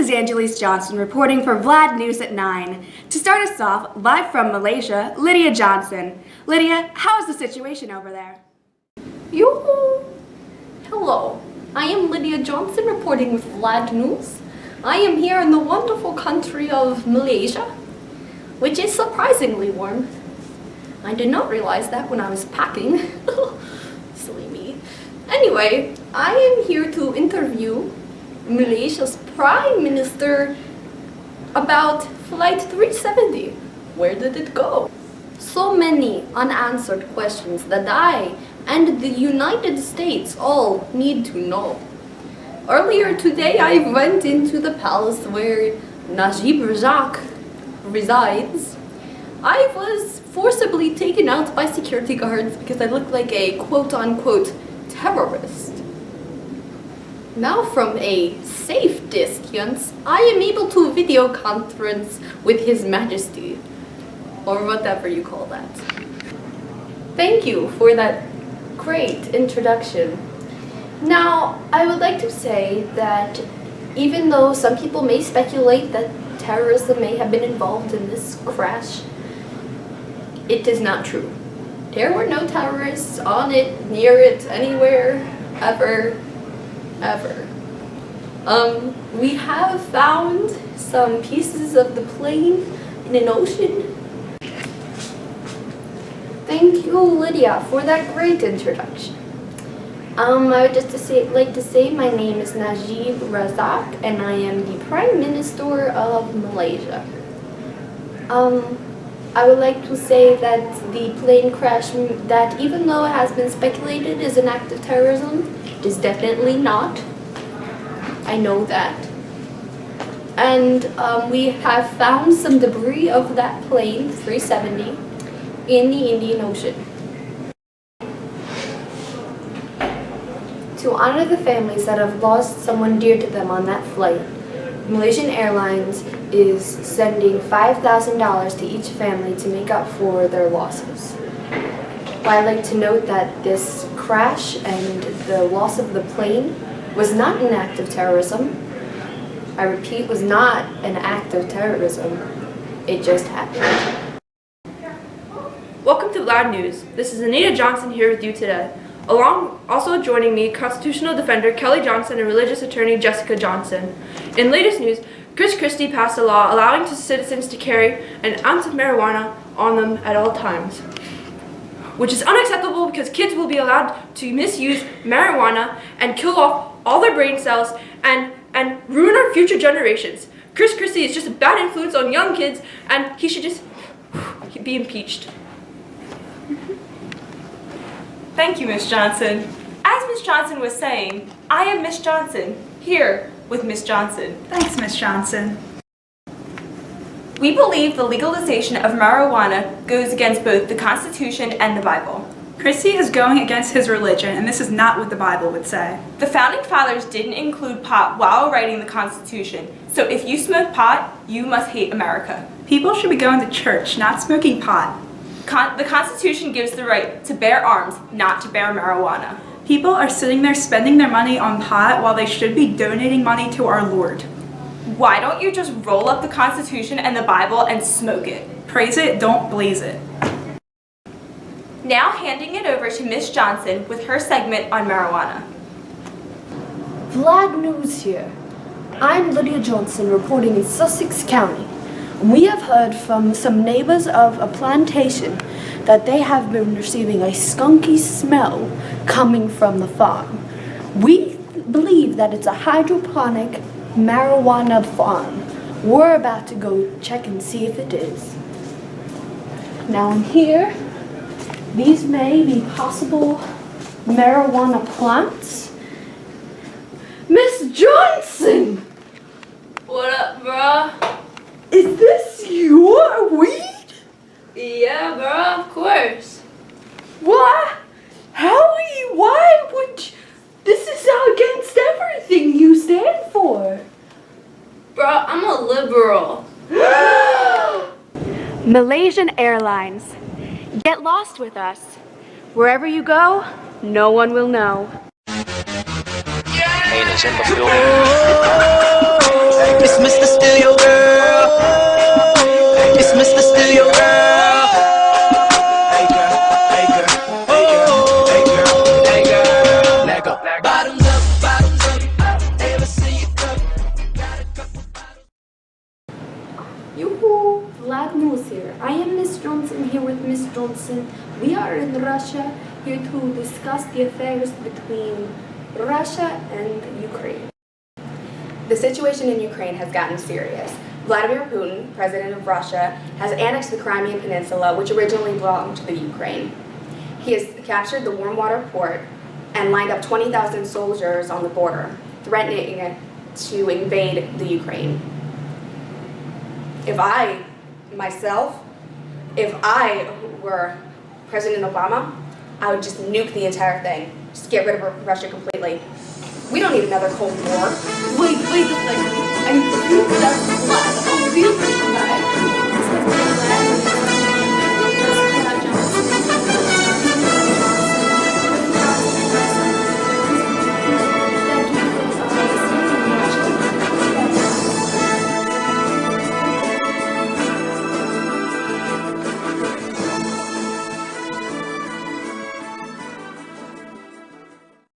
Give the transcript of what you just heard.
is Ms.Johnson reporting for VLAD News at 9. To start us off, live from Malaysia, Ms.Johnson. Lydia, how is the situation over there? Yoo-hoo! Hello, I am Ms.Johnson reporting with VLAD News. I am here in the wonderful country of Malaysia, which is surprisingly warm. I did not realize that when I was packing. Silly me. Anyway, I am here to interview Malaysia's Prime Minister about Flight 370. Where did it go? So many unanswered questions that I and the United States all need to know. Earlier today, I went into the palace where Najib Razak resides. I was forcibly taken out by security guards because I looked like a quote-unquote terrorist. Now from a safe distance, I am able to video conference with His Majesty, or whatever you call that. Thank you for that great introduction. Now, I would like to say that even though some people may speculate that terrorism may have been involved in this crash, it is not true. There were no terrorists on it, near it, anywhere, ever. We have found some pieces of the plane in an ocean. Thank you, Lydia, for that great introduction. I would just like to say my name is Najib Razak and I am the Prime Minister of Malaysia. I would like to say that the plane crash, that even though it has been speculated is an act of terrorism, it is definitely not. I know that. And we have found some debris of that plane, 370, in the Indian Ocean. To honor the families that have lost someone dear to them on that flight, Malaysian Airlines is sending $5,000 to each family to make up for their losses. I'd like to note that this crash and the loss of the plane was not an act of terrorism. I repeat, was not an act of terrorism. It just happened. Welcome to VLAD News. This is Ms.Johnson here with you today. Also joining me, constitutional defender Kelly Johnson and religious attorney Jessica Johnson. In latest news, Chris Christie passed a law allowing citizens to carry an ounce of marijuana on them at all times, which is unacceptable because kids will be allowed to misuse marijuana and kill off all their brain cells and ruin our future generations. Chris Christie is just a bad influence on young kids and he should just be impeached. Thank you, Ms. Johnson. As Ms. Johnson was saying, I am Ms. Johnson, here with Ms. Johnson. Thanks, Ms. Johnson. We believe the legalization of marijuana goes against both the Constitution and the Bible. Christie is going against his religion, and this is not what the Bible would say. The Founding Fathers didn't include pot while writing the Constitution, so if you smoke pot, you must hate America. People should be going to church, not smoking pot. The Constitution gives the right to bear arms, not to bear marijuana. People are sitting there spending their money on pot while they should be donating money to our Lord. Why don't you just roll up the Constitution and the Bible and smoke it? Praise it, don't blaze it. Now handing it over to Ms. Johnson with her segment on marijuana. VLAD News here. I'm Lydia Johnson reporting in Sussex County. We have heard from some neighbors of a plantation that they have been receiving a skunky smell coming from the farm. We believe that it's a hydroponic marijuana farm. We're about to go check and see if it is. Now in here, these may be possible marijuana plants. Ms. Johnson! What up, bruh? Is this your weed? Yeah, bruh, of course. Why? Why would you? This is against everything you stand for. Bruh, I'm a liberal. Malaysian Airlines. Get lost with us. Wherever you go, no one will know. Pain is in the field. It's Mr. Steal Your Girl. It's Mr. Steal Your Girl. Hey girl, hey girl, hey girl, hey girl, hey girl. Let go. Bottoms up, ever see you go. Got a couple bottles. Yoo-hoo! Vlad News here. I am Ms. Johnson here with Ms. Johnson. We are in Russia here to discuss the affairs between Russia and Ukraine. The situation in Ukraine has gotten serious. Vladimir Putin, president of Russia, has annexed the Crimean Peninsula, which originally belonged to the Ukraine. He has captured the warm water port and lined up 20,000 soldiers on the border, threatening to invade the Ukraine. If I were President Obama, I would just nuke the entire thing. Just get rid of Russia completely. We don't need another Cold War. Wait a second. I think that's Vlad. Oh, really?